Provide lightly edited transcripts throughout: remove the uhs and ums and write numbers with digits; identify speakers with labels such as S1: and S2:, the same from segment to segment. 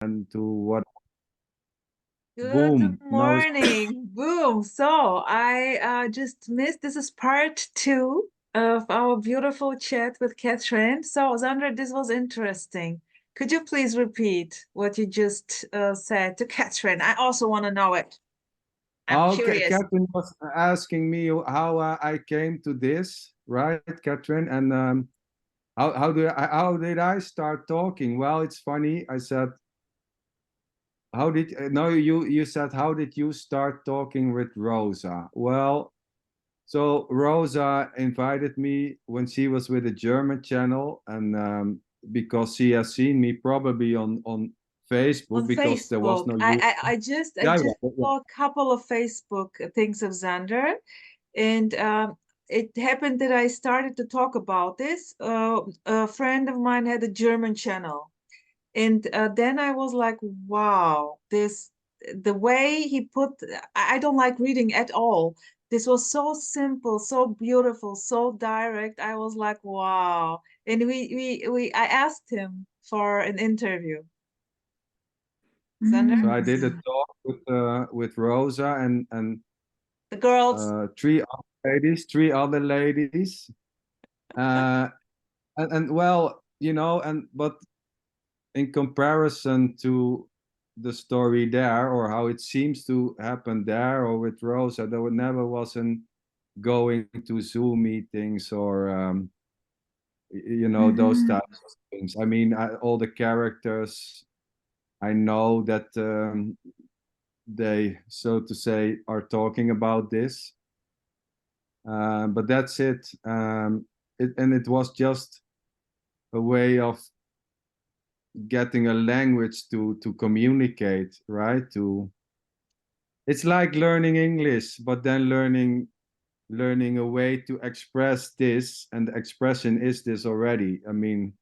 S1: to what?
S2: Good
S1: Boom. No.
S2: morning. Boom. So I just missed this is part two of our beautiful chat with Catherine. So Sandra, this was interesting. Could you please repeat what you just said to Catherine? I also want to know it. I'm
S1: Okay,
S2: curious.
S1: Catherine was asking me how I came to this, right, Catherine? And how did I start talking? Well, it's funny. I said, how did no you said how did you start talking with Rosa? Well, so Rosa invited me when she was with a German channel, and because she has seen me probably on Facebook
S2: On
S1: because there was
S2: Facebook.
S1: no
S2: I,
S1: you.
S2: I I just I
S1: Yeah,
S2: just
S1: yeah, yeah.
S2: saw a couple of Facebook things of Xander, and it happened that I started to talk about this. A friend of mine had a German channel, and then I was like, wow, this the way he put. I don't like reading at all. This was so simple, so beautiful, so direct. I was like, wow. And we I asked him for an interview. Xander,
S1: So I did a talk with Rosa and
S2: the girls.
S1: three other ladies, uh, and well, and but in comparison to the story there, or how it seems to happen there, or with Rosa, there never wasn't going to Zoom meetings or those types of things. I mean, all the characters I know that they, so to say, are talking about this. But that's it. And it was just a way of getting a language to communicate, right? It's like learning English, but then learning a way to express this, and the expression is this already. I mean,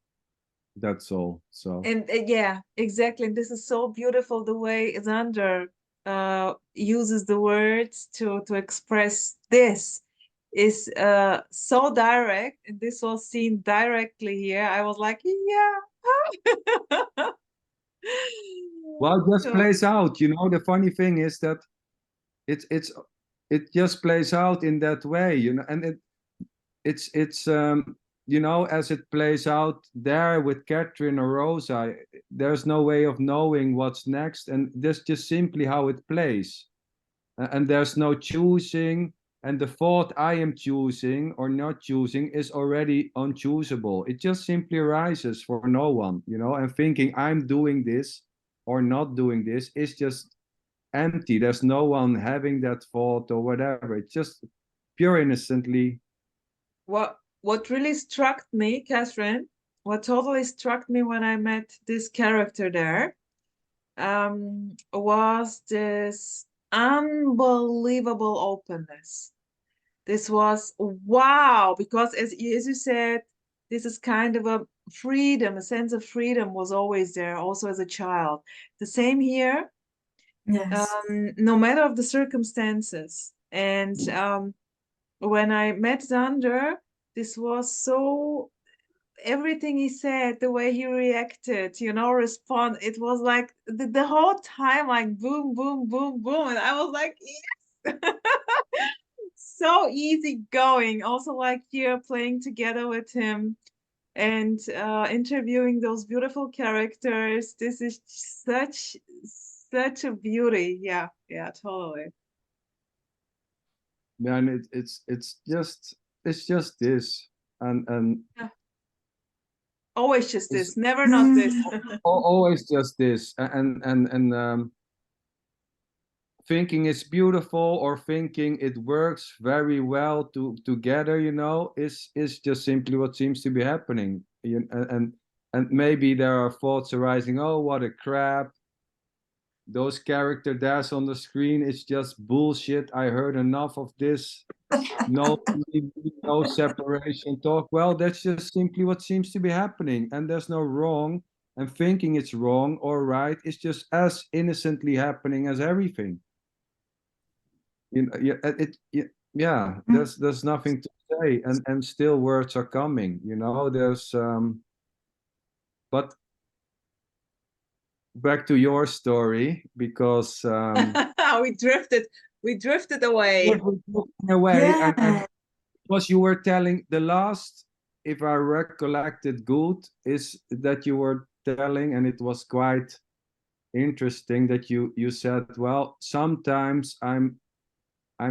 S1: that's all. So
S2: And yeah, exactly. This is so beautiful the way Xander uses the words to express this is so direct. And this was seen directly here. I was like, yeah.
S1: well, it just
S2: So,
S1: plays out. The funny thing is that it's it's it just plays out in that way, and it's as it plays out there with Catherine or Rosa, there's no way of knowing what's next, and that's just simply how it plays. And there's no choosing, and the thought I am choosing or not choosing is already unchoosable. It just simply arises for no one, and thinking I'm doing this or not doing this is just empty. There's no one having that thought or whatever. It's just pure innocently.
S2: what really struck me, Catherine, what totally struck me when I met this character there, was this unbelievable openness. This was wow, because as you said, this is kind of a freedom, a sense of freedom was always there, also as a child. The same here,
S3: Yes.
S2: no matter of the circumstances. And when I met Xander, this was so everything he said, the way he reacted, respond, it was like the whole time, like boom, boom, boom, boom. And I was like, yes. So easy going. Also, like here playing together with him and interviewing those beautiful characters. This is such a beauty. Yeah, yeah, totally.
S1: Man, it's just this, and
S2: Yeah. Always just
S1: it's
S2: this, never not this.
S1: always just this, and thinking it's beautiful or thinking it works very well together, is just simply what seems to be happening. And maybe there are thoughts arising. Oh, what a crap! Those character there's on the screen, it's just bullshit. I heard enough of this. No, no separation talk. Well, that's just simply what seems to be happening, and there's no wrong. And thinking it's wrong or right is just as innocently happening as everything. Yeah, yeah. There's nothing to say, and still words are coming. There's but back to your story because
S2: We drifted away.
S1: in a way, and
S3: Yeah,
S1: what you were telling the last, if I recollected good, is that you were telling, and it was quite interesting that you said, well, sometimes I'm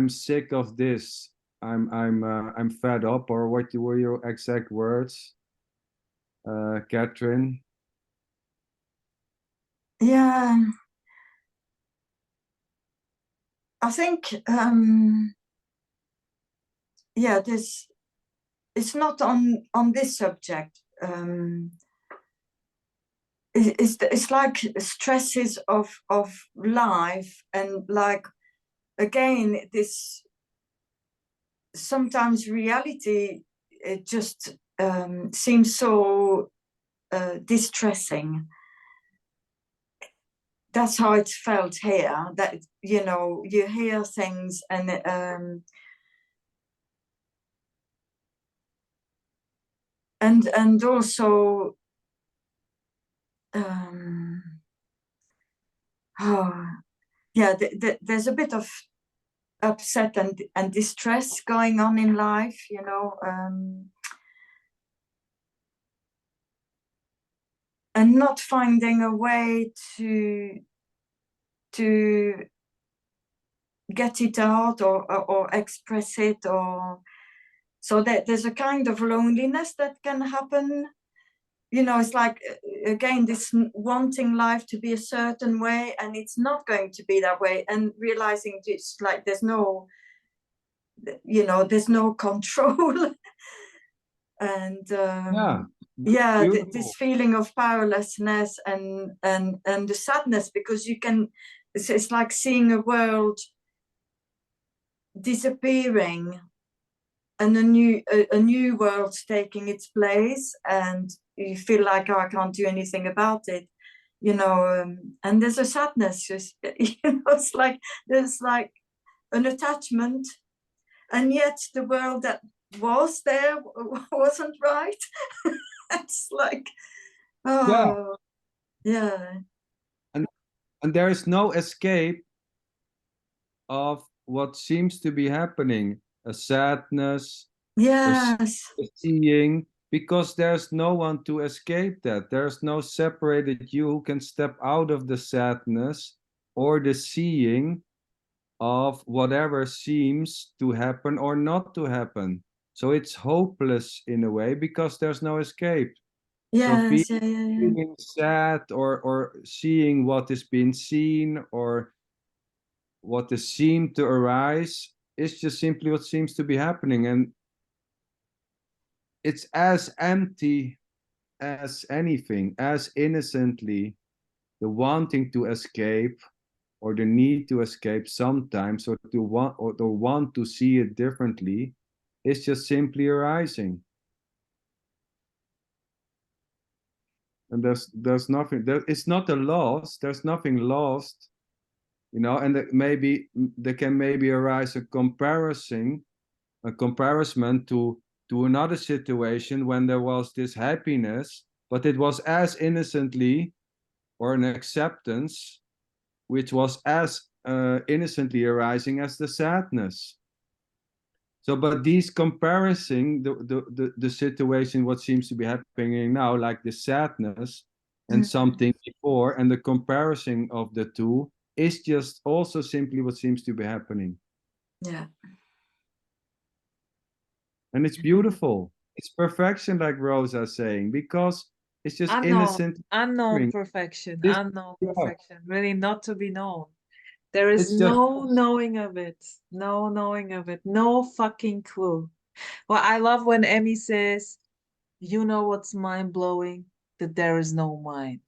S1: sick of this. I'm fed up, or what were your exact words, Catherine?
S3: yeah. I think, yeah, this it's not on this subject. It's like stresses of life, and like again, this sometimes reality, it just seems so distressing. That's how it felt here. That you hear things, and also oh yeah, there's a bit of upset and distress going on in life, and not finding a way to get it out or express it, or so that there's a kind of loneliness that can happen. It's like, again, this wanting life to be a certain way, and it's not going to be that way, and realizing just like there's no control. And
S1: Yeah,
S3: yeah, this
S1: beautiful.
S3: feeling of powerlessness and the sadness, because it's like seeing a world disappearing and a new world taking its place, and you feel like, oh, I can't do anything about it, and there's a sadness, just it's like there's like an attachment, and yet the world that was there wasn't right. It's like,
S1: Yeah,
S3: oh yeah,
S1: and there is no escape of what seems to be happening, a sadness,
S3: yes,
S1: a seeing, because there's no one to escape that. There's no separated you who can step out of the sadness or the seeing of whatever seems to happen or not to happen. So it's hopeless in a way because there's no escape. So
S3: yes, yeah, yeah, yeah.
S1: feeling sad, or seeing what is being seen, or what is seen to arise, is just simply what seems to be happening. And it's as empty as anything, as innocently the wanting to escape, or the need to escape sometimes, or to want to see it differently, is just simply arising. And there's nothing there, it's not a loss, there's nothing lost, and maybe there can maybe arise a comparison to another situation when there was this happiness, but it was as innocently, or an acceptance which was as innocently arising as the sadness. So, but these comparing the situation, what seems to be happening now, like the sadness and
S3: Mm,
S1: something before, and the comparison of the two, is just also simply what seems to be happening.
S3: yeah.
S1: And it's beautiful. It's perfection, like Rosa is saying, because it's just innocent.
S2: Unknown
S1: Hearing.
S2: perfection,
S1: This,
S2: unknown
S1: yeah,
S2: perfection, really not to be known. There is
S1: it's just,
S2: no knowing of it, no knowing of it, no fucking clue. Well, I love when Emmy says, you know what's mind blowing? That there is no mind.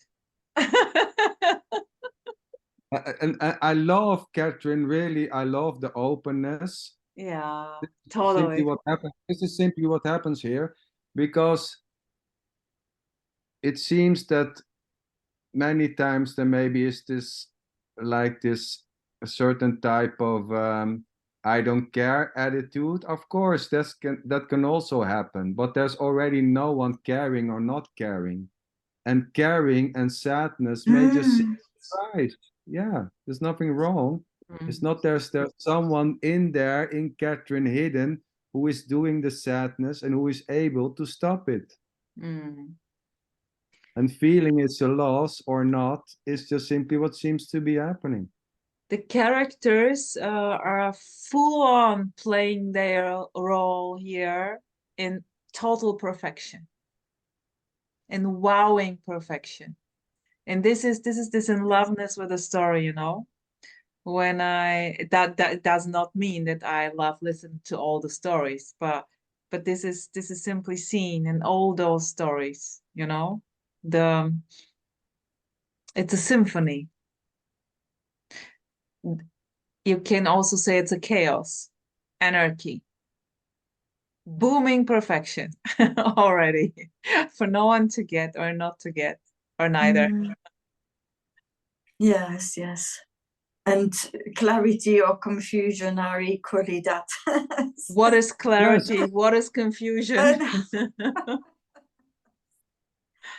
S1: and I love Catherine, really, I love the openness.
S2: Yeah,
S1: Simply
S2: totally.
S1: what happens. This is simply what happens here, because it seems that many times there maybe is this, like this, a certain type of I don't care attitude. Of course, that can also happen, but there's already no one caring or not caring. and caring and sadness may just seem right. Yeah, there's nothing wrong. It's not there's someone in there in Catherine hidden who is doing the sadness and who is able to stop it. And feeling it's a loss or not is just simply what seems to be happening.
S2: The characters are full on playing their role here in total perfection, in wowing perfection. And this is this in loveness with the story, you know. When that does not mean that I love listen to all the stories, but this is simply seen in all those stories, you know. It's a symphony. You can also say it's a chaos, anarchy, booming perfection already for no one to get or not to get or neither.
S3: Yes, yes. And clarity or confusion are equally that.
S2: What is clarity?
S1: Yes.
S2: What is confusion?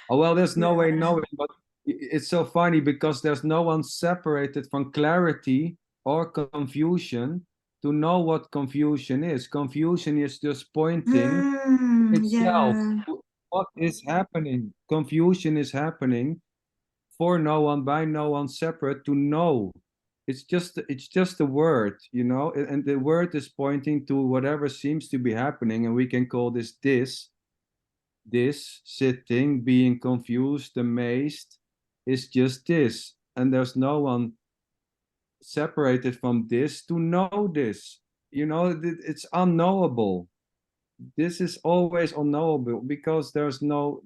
S1: Oh, well, there's no way knowing, but it's so funny because there's no one separated from clarity or confusion to know what confusion is. Confusion is just pointing itself to what is happening. Confusion is happening for no one, by no one, separate to know. It's just a word, you know, and the word is pointing to whatever seems to be happening, and we can call this sitting, being confused, amazed, is just this. And there's no one separated from this to know this. You know, it's unknowable. This is always unknowable because there's no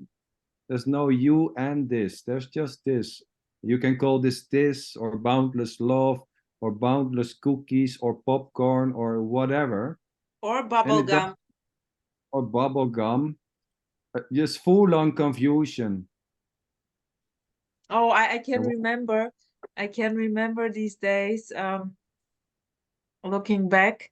S1: you and this. There's just this. You can call this or boundless love or boundless cookies or popcorn or whatever.
S2: Or bubble gum.
S1: Or bubble gum. Just full on confusion.
S2: Oh, I can remember. I can remember these days. Looking back,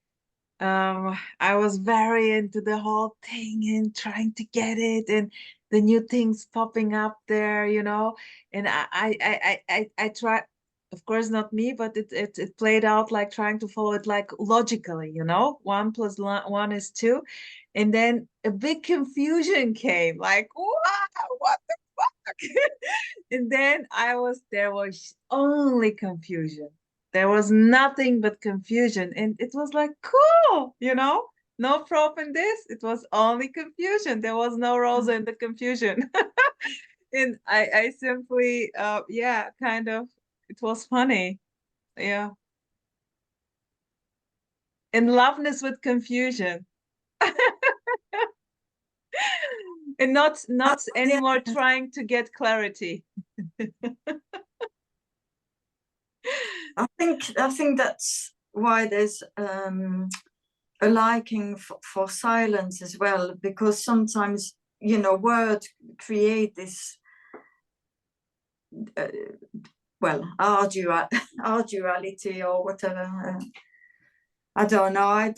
S2: I was very into the whole thing and trying to get it and the new things popping up there, you know. And I try, of course not me, but it played out like trying to follow it like logically, you know. 1 + 1 is 2, and then a big confusion came, like what the fuck? And then there was only confusion. There was nothing but confusion, and it was like, cool, you know, no prop in this. It was only confusion. There was no Rosa in the confusion. And I simply yeah, kind of, it was funny. Yeah. In loveness with confusion. And not anymore trying to get clarity.
S3: I think that's why there's a liking for silence as well, because sometimes, you know, words create this well, arduality or whatever. I don't know. I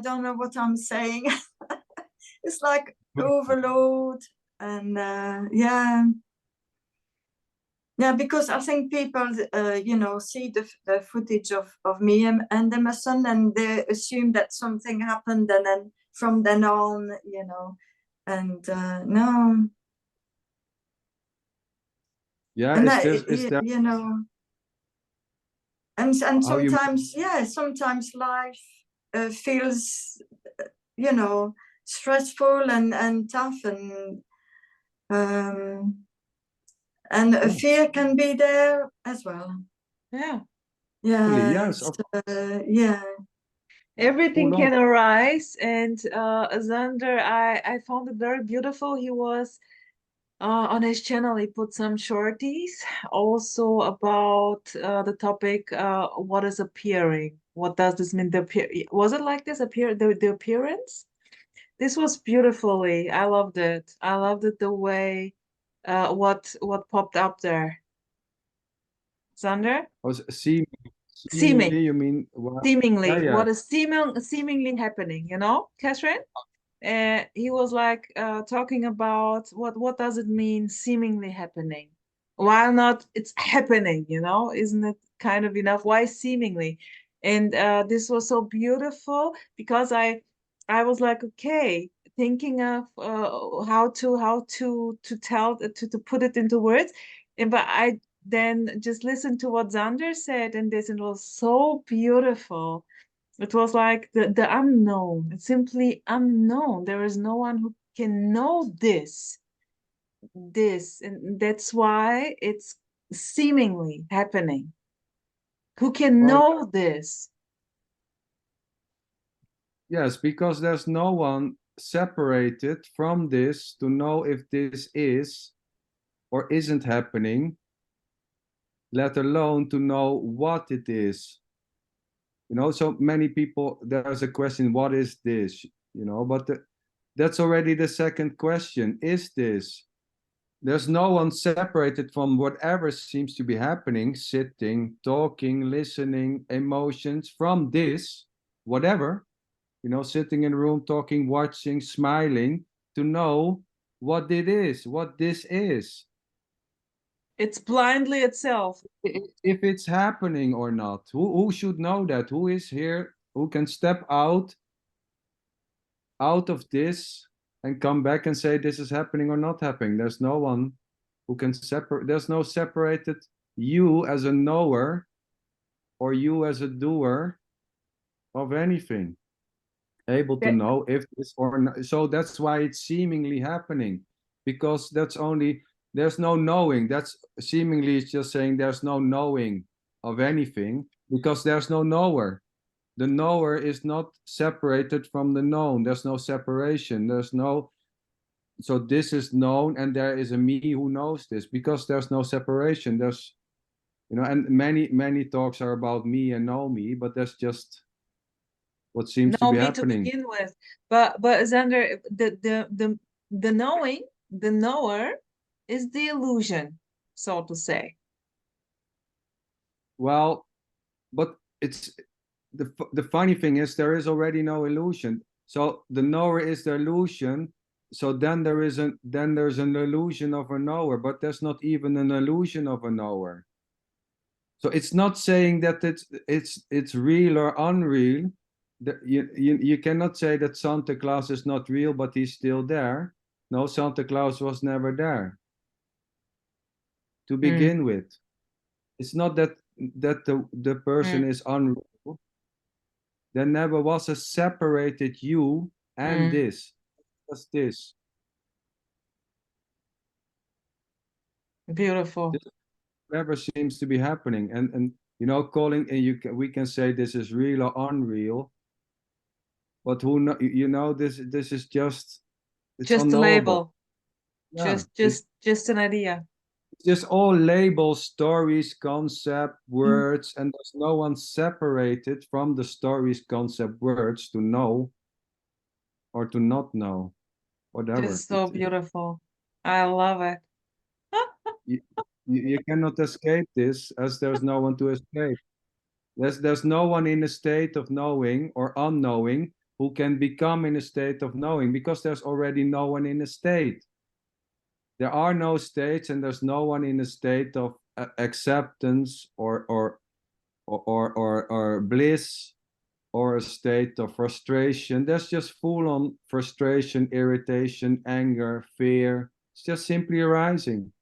S3: don't know what I'm saying. It's like overload, and yeah, because I think people, you know, see the footage of me and Emerson, and they assume that something happened, and then from then on, you know, and no.
S1: Yeah,
S3: And
S1: is there
S3: you know, and sometimes, sometimes life feels, you know, stressful and tough, and a fear can be there as well.
S2: Yeah.
S3: Yeah.
S1: yes,
S3: Yeah.
S2: Everything can arise, and Xander, I found it very beautiful. He was on his channel, he put some shorties also about the topic, what is appearing? What does this mean? Was it like this, the appearance? This was beautifully. I loved it. I loved it the way what popped up there. Xander?
S1: Seemingly, you mean
S2: Seemingly.
S1: yeah.
S2: What is seemingly happening, you know, Catherine? he was like talking about what does it mean seemingly happening? Why not it's happening, you know? Isn't it kind of enough? Why seemingly? And this was so beautiful because I was like, okay, thinking of how to tell to put it into words. And but I then just listened to what Xander said in this, and it was so beautiful. It was like the unknown. It's simply unknown. There is no one who can know this, and that's why it's seemingly happening. Who can
S1: Well,
S2: know this?
S1: yes, because there's no one separated from this to know if this is or isn't happening, let alone to know what it is. You know, so many people, there's a question, what is this? You know, but that's already the second question. Is this? There's no one separated from whatever seems to be happening, sitting, talking, listening, emotions, from this, whatever, you know, sitting in a room, talking, watching, smiling, to know what it is, what this is.
S2: It's blindly itself.
S1: If it's happening or not. Who should know that? Who is here? Who can step out of this and come back and say this is happening or not happening? There's no one who can separate. There's no separated you as a knower or you as a doer of anything able to
S2: Yeah.
S1: know if this or not. So that's why it's seemingly happening, because that's only, there's no knowing. That's seemingly, it's just saying there's no knowing of anything because there's no knower. The knower is not separated from the known. There's no separation. There's no, so this is known and there is a me who knows this because there's no separation. There's, you know, and many talks are about me and know me, but that's just what seems to
S2: Know
S1: be
S2: me to
S1: happening.
S2: begin with. But Xander, the knowing, the knower is the illusion, so to say.
S1: Well, but it's the funny thing is there is already no illusion. So the knower is the illusion. So then there's an illusion of a knower, but there's not even an illusion of a knower. So it's not saying that it's real or unreal. You cannot say that Santa Claus is not real, but he's still there. No, Santa Claus was never there to begin with. It's not that the person is unreal. There never was a separated you and this. Just this.
S2: Beautiful.
S1: This never seems to be happening. And you know, calling and we can say this is real or unreal, but who know, you know, this is just, it's
S2: Just a
S1: unknowable.
S2: label.
S1: Yeah,
S2: Just an idea.
S1: it's just all labels, stories, concept, words, and there's no one separated from the stories, concept, words to know or to not know, whatever.
S2: Just so beautiful. I love it.
S1: You, you cannot escape this as there's no one to escape. There's no one in a state of knowing or unknowing who can become in a state of knowing because there's already no one in a state. There are no states and there's no one in a state of acceptance or bliss or a state of frustration. There's just full on frustration, irritation, anger, fear. It's just simply arising.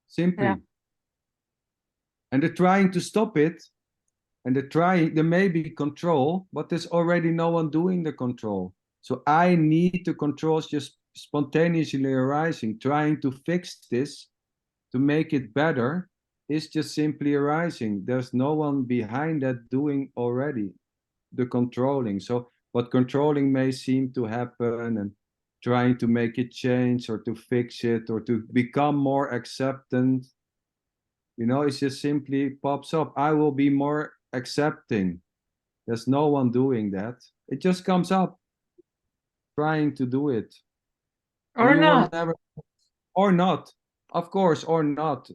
S1: Simply.
S2: Yeah.
S1: And they're trying to stop it. And there may be control, but there's already no one doing the control. So I need to control just spontaneously arising. Trying to fix this, to make it better, is just simply arising. There's no one behind that doing already the controlling. So what controlling may seem to happen and trying to make it change or to fix it or to become more acceptant, you know, it just simply pops up. I will be more accepting. There's no one doing that. It just comes up, trying to do it. And
S2: Or
S1: you will
S2: not.
S1: never, or not, of course, or not.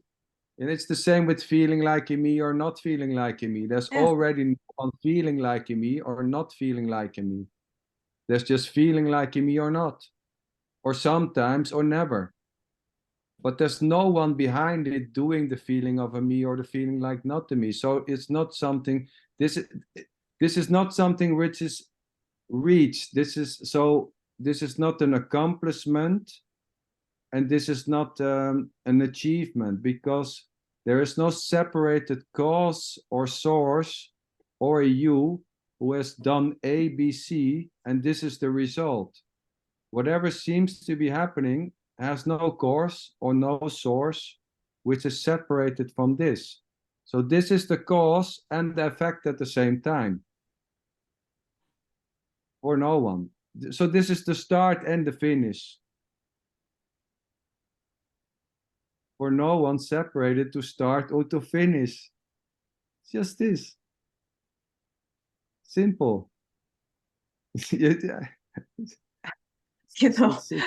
S1: And it's the same with feeling like me or not feeling like me. There's
S2: Yes.
S1: already no one feeling like me or not feeling like me. There's just feeling like me or not, or sometimes or never. But there's no one behind it doing the feeling of a me or the feeling like not a me. So it's not something, this is not something which is reached. This is not an accomplishment, and this is not an achievement, because there is no separated cause or source or a you who has done A, B, C, and this is the result. Whatever seems to be happening has no cause or no source which is separated from this. So this is the cause and the effect at the same time. For no one. So this is the start and the finish. For no one separated to start or to finish. It's just this. Simple.
S2: You know,
S1: It's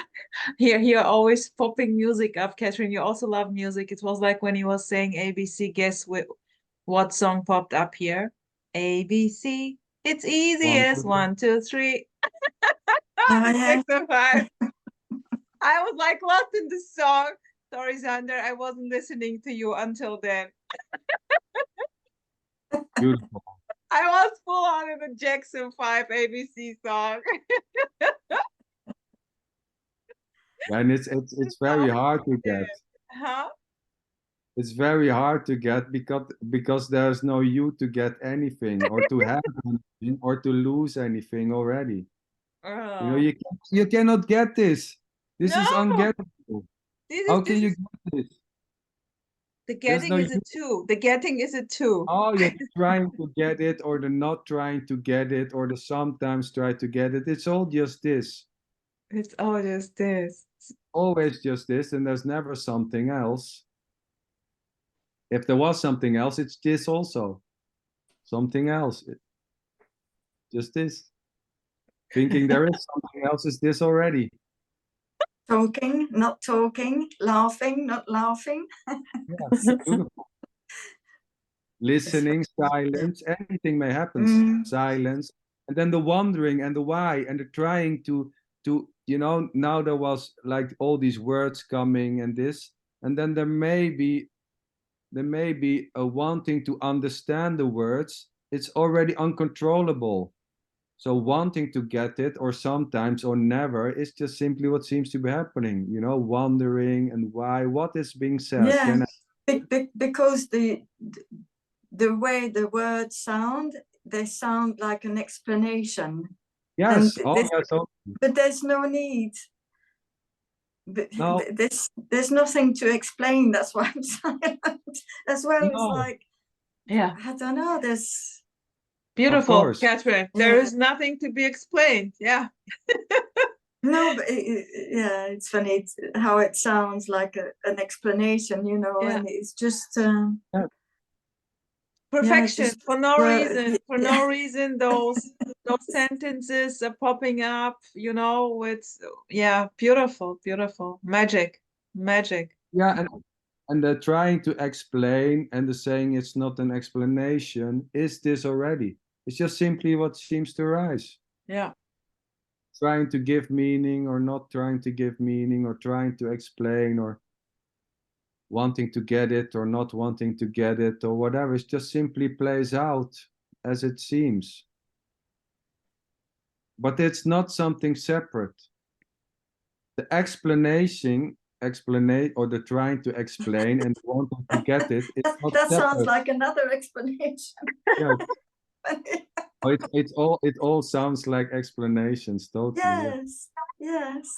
S2: here always popping music up. Catherine, you also love music. It was like when he was saying ABC, guess what song popped up here? ABC. It's easy as 1, 2, 3.
S3: Oh, yeah.
S2: 6 and 5. I was like lost in the song. Sorry, Xander, I wasn't listening to you until then.
S1: beautiful.
S2: I was full on in the Jackson 5 ABC song.
S1: And it's very hard to get.
S2: Huh?
S1: It's very hard to get because there's no you to get anything or to have anything or to lose anything already. You know, you cannot get this. This is
S2: No.
S1: ungettable. How can you get this?
S2: The getting is a 2. The getting is a 2.
S1: Oh, you're trying to get it, or the not trying to get it, or the sometimes try to get it. It's all just this.
S2: It's all just this.
S1: Always just this, and there's never something else. If there was something else, it's this also. Something else. Just this. Thinking there is something else is this already.
S3: Talking, not talking, laughing, not laughing.
S1: Yes, beautiful. Listening, silence, anything may happen. Silence, and then the wondering and the why and the trying to you know, now there was like all these words coming and this, and then there may be a wanting to understand the words. It's already uncontrollable. So wanting to get it, or sometimes or never, is just simply what seems to be happening. You know, wondering and why, what is being said.
S3: Yeah, because the way the words sound, they sound like an explanation.
S1: Yes.
S3: But there's no need. But
S1: no.
S3: There's nothing to explain. That's why I'm silent as well. It's like,
S2: yeah,
S3: I don't know. There's
S2: beautiful, Catherine. There is nothing to be explained. Yeah.
S3: No, but yeah, it's funny how it sounds like an explanation, you know, and it's just
S2: perfection for no reason. For no reason, those sentences are popping up, you know. It's beautiful, beautiful, magic.
S1: Yeah, and they're trying to explain, and the saying it's not an explanation is this already. It's just simply what seems to arise.
S2: Yeah.
S1: Trying to give meaning or not trying to give meaning, or trying to explain, or wanting to get it or not wanting to get it, or whatever. It just simply plays out as it seems. But it's not something separate. The explanation or the trying to explain and wanting to get it, it's not
S3: that
S1: separate.
S3: Sounds like another explanation.
S1: Yeah. It all sounds like explanations, totally.
S3: Yes.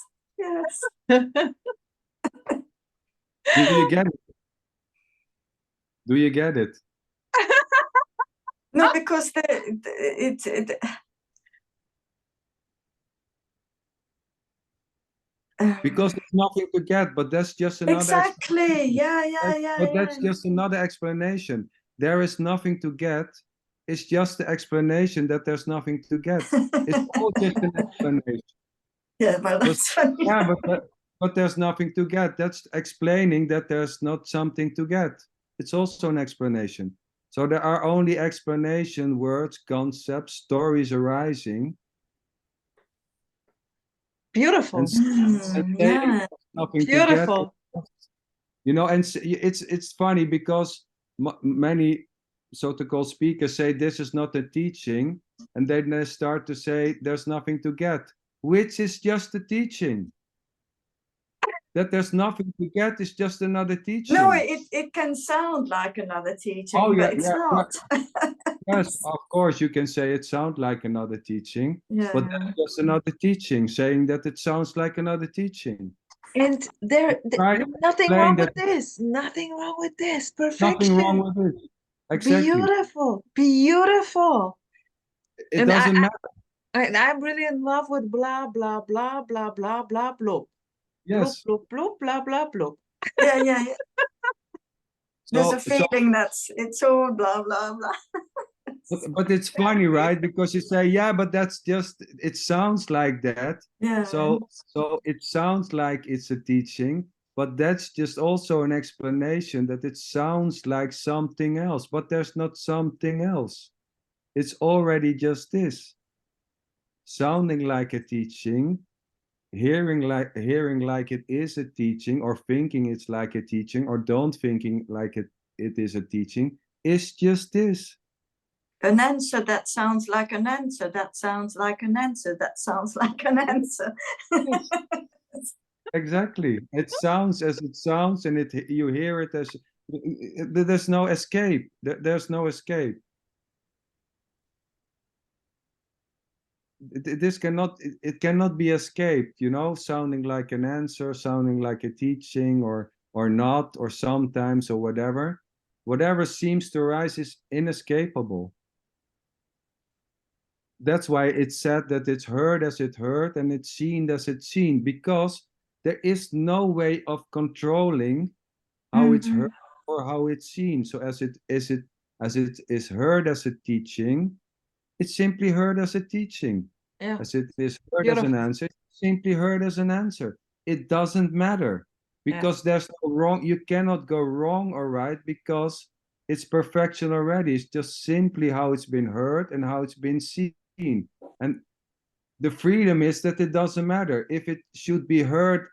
S1: Do you get it? Do you get it?
S3: No, because
S1: because there's nothing to get, but that's just another
S3: exactly. Yeah.
S1: But that's just another explanation. There is nothing to get. It's just the explanation that there's nothing to get. It's all just an explanation.
S3: Yeah, well, that's funny.
S1: Yeah, but there's nothing to get. That's explaining that there's not something to get. It's also an explanation. So there are only explanation, words, concepts, stories arising.
S2: Beautiful.
S1: and saying
S3: Yeah.
S1: there's nothing to get.
S2: Beautiful.
S1: You know, and it's funny because many so-called speakers say this is not a teaching, and then they start to say there's nothing to get, which is just a teaching. That there's nothing to get is just another teaching.
S3: No, it can sound like another teaching,
S1: Oh, yeah,
S3: but it's
S1: yeah,
S3: not.
S1: Yes, of course you can say it sounds like another teaching,
S3: Yeah.
S1: but that's just another teaching, saying that it sounds like another teaching.
S2: And
S1: Try to
S2: nothing
S1: explain
S2: wrong
S1: that
S2: with this. Nothing wrong with this.
S1: nothing wrong
S2: Perfection.
S1: with it. Exactly.
S2: Beautiful. Beautiful.
S1: It
S2: And
S1: doesn't matter.
S2: I'm really in love with blah, blah, blah, blah, blah, blah, bloop.
S1: Yes.
S2: Bloop, bloop, bloop, blah, blah, bloop.
S3: Yeah, yeah, yeah. There's a
S1: So,
S3: feeling it's all blah, blah, blah.
S1: but it's funny, right? Because you say, yeah, but that's just, it sounds like that.
S3: Yeah.
S1: So it sounds like it's a teaching, but that's just also an explanation that it sounds like something else, but there's not something else. It's already just this. Sounding like a teaching, hearing like it is a teaching, or thinking it's like a teaching, or don't thinking like it is a teaching, is just this.
S3: An answer that sounds like an answer, that sounds like an answer, that sounds like an answer.
S1: Yes. Exactly. It sounds as it sounds, and you hear it as there's no escape. There's no escape. This cannot it cannot be escaped, you know, sounding like an answer, sounding like a teaching, or not, or sometimes, or whatever seems to arise is inescapable. That's why it's said that it's heard as it heard and it's seen as it's seen, because there is no way of controlling how it's heard or how it's seen. So as it is heard as a teaching, it's simply heard as a teaching.
S2: Yeah.
S1: As it is heard as an answer, it's simply heard as an answer. It doesn't matter, because there's no wrong. You cannot go wrong or right, because it's perfection already. It's just simply how it's been heard and how it's been seen. And the freedom is that it doesn't matter if it should be heard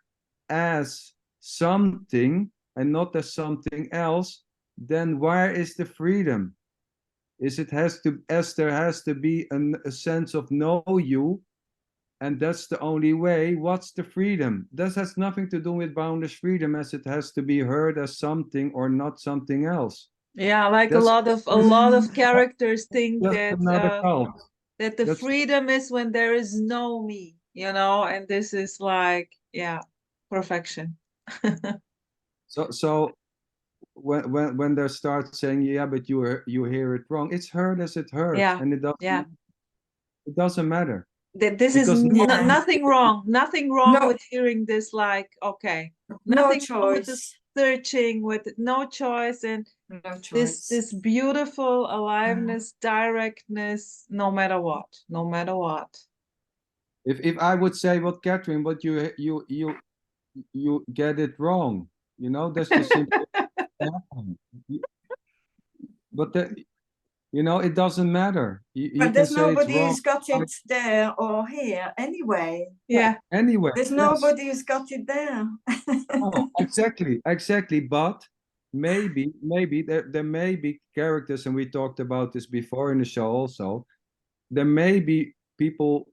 S1: as something and not as something else. Then where is the freedom? There has to be a sense of know you, and that's the only way. What's the freedom? That has nothing to do with boundless freedom, as it has to be heard as something or not something else.
S2: Yeah, like
S1: That's
S2: a lot of characters think
S1: just another cult.
S2: that the freedom is when there is no me, you know, and this is like, yeah, perfection.
S1: So when they start saying, yeah, but you hear it wrong, it's heard as it heard,
S2: Yeah,
S1: and it doesn't matter.
S2: This is nothing wrong. Nothing wrong with hearing this, like, okay. Nothing wrong with the searching, with no choice, and this beautiful aliveness, directness, no matter what. No matter what.
S1: If I would say, what, Catherine, but you get it wrong, you know, that's just simply but you know, it doesn't matter. You
S3: there's
S1: can say
S3: nobody
S1: it's
S3: who's got it there or here anyway.
S2: Yeah.
S1: Anyway,
S3: there's nobody who's got it there.
S1: Oh, exactly. But maybe there may be characters, and we talked about this before in the show also. There may be people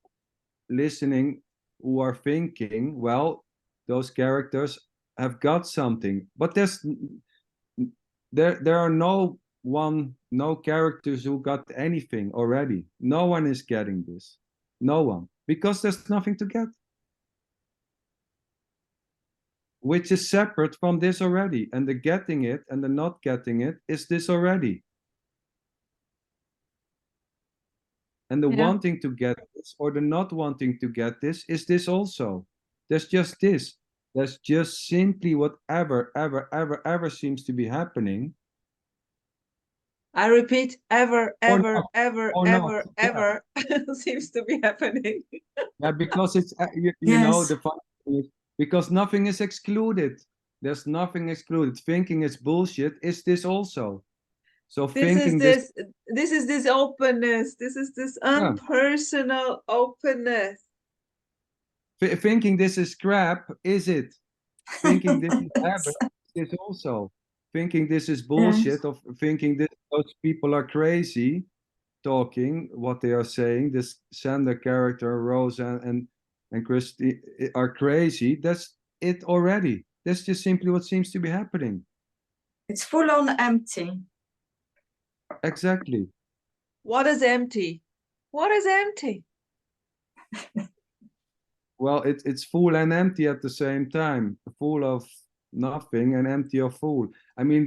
S1: listening who are thinking, well, those characters have got something, but there are no characters who got anything already. No one is getting this. No one, because there's nothing to get, which is separate from this already. And the getting it and the not getting it is this already. And the wanting to get this or the not wanting to get this is this also. There's just this. There's just simply whatever, ever seems to be happening.
S2: I repeat, ever
S1: Yeah.
S2: seems to be happening.
S1: Yeah, because it's, you know, the fun is, because nothing is excluded. There's nothing excluded. Thinking it's bullshit is this also. So
S2: this is this openness. This is this unpersonal openness.
S1: Thinking this is crap, is it? Thinking this is habit is also. Thinking this is bullshit, of thinking that those people are crazy, talking what they are saying. This Sander character, Rosa and Christy are crazy. That's it already. That's just simply what seems to be happening.
S3: It's full on empty.
S1: Exactly.
S2: What is empty? What is empty?
S1: Well, it's full and empty at the same time. Full of nothing and empty of full. I mean,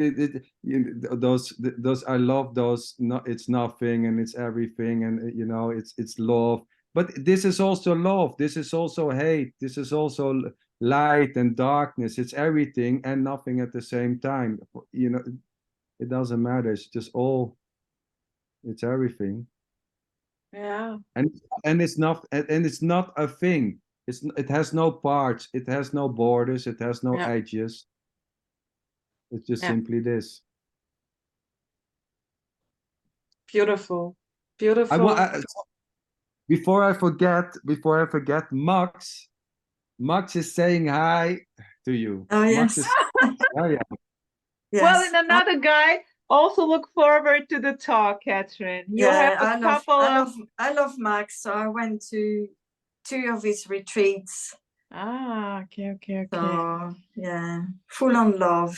S1: those I love those. No, it's nothing and it's everything, and you know, it's love. But this is also love. This is also hate. This is also light and darkness. It's everything and nothing at the same time. You know, it doesn't matter. It's just all. It's everything.
S2: Yeah.
S1: And it's not a thing. It has no parts, it has no borders, it has no
S2: Yeah.
S1: edges. It's just
S2: Yeah.
S1: simply this.
S2: Beautiful. Beautiful.
S1: Before I forget, Max is saying hi to you.
S3: Oh,
S1: Max
S3: yes.
S1: is, oh yeah.
S3: Yes.
S2: Well, and another guy also look forward to the talk, Catherine. You have a couple of
S3: I love Max, so I went to 2 of his retreats.
S2: okay.
S3: So yeah, full on love.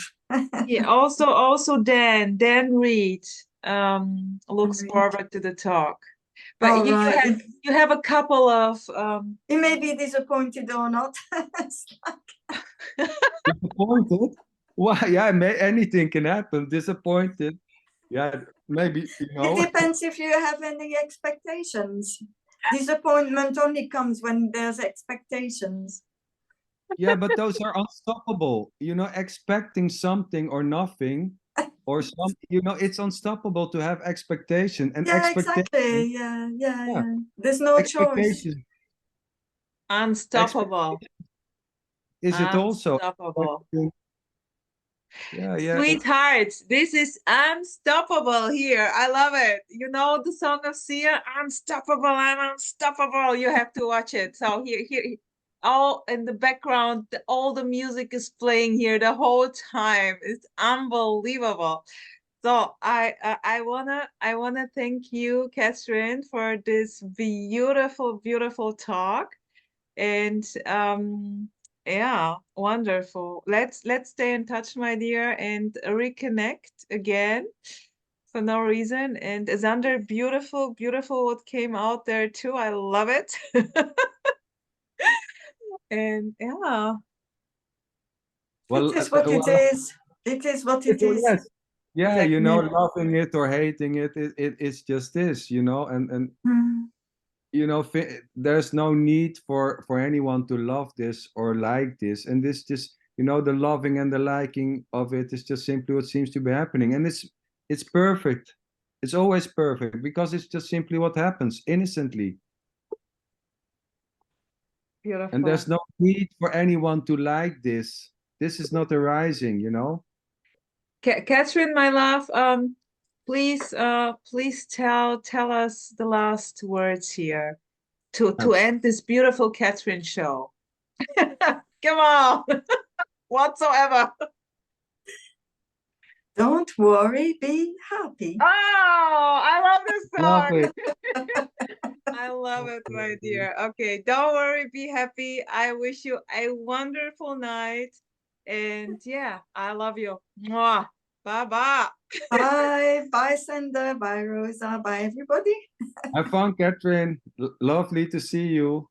S2: Yeah, also Dan Reed looks
S3: Reed.
S2: forward to the talk. But
S3: Oh,
S2: you
S3: right.
S2: you have a couple of
S3: He may be disappointed or not.
S1: Disappointed? Why? Yeah, anything can happen. Disappointed. Yeah, maybe, you know.
S3: It depends if you have any expectations. Disappointment only comes when there's expectations.
S1: Yeah, but those are unstoppable. You know, expecting something or nothing, or some, you know, it's unstoppable to have expectation and
S3: Yeah,
S1: expectation.
S3: exactly. Yeah. There's no choice.
S1: Expectation
S2: unstoppable.
S1: is it also?
S2: Unstoppable.
S1: Yeah.
S2: Sweethearts, this is unstoppable here. I love it. You know the song of Sia, Unstoppable, I'm unstoppable. You have to watch it. So here, all in the background, all the music is playing here the whole time. It's unbelievable. So I wanna thank you, Catherine, for this beautiful talk. And yeah, wonderful. Let's stay in touch, my dear, and reconnect again for no reason. And Xander, beautiful what came out there too. I love it. And yeah.
S1: Well,
S3: It is what it is. It is what it is.
S1: Yes. Yeah,
S3: Exactly.
S1: you know, loving it or hating it's just this, you know, and you know, there's no need for anyone to love this or like this, and this just, you know, the loving and the liking of it is just simply what seems to be happening, and it's perfect. It's always perfect because it's just simply what happens innocently.
S2: Beautiful.
S1: And there's no need for anyone to like this. This is not arising, you know.
S2: Catherine, my love, please tell us the last words here to end this beautiful Catherine show. Come on. Whatsoever.
S3: Don't worry, be happy.
S2: Oh, I love this
S1: Love
S2: song.
S1: it.
S2: I love it, my dear. Okay, don't worry, be happy. I wish you a wonderful night. And yeah, I love you. Mwah. Bye-bye.
S3: Bye, Sander. Bye, Rosa. Bye, everybody.
S1: Have fun, Catherine. Lovely to see you.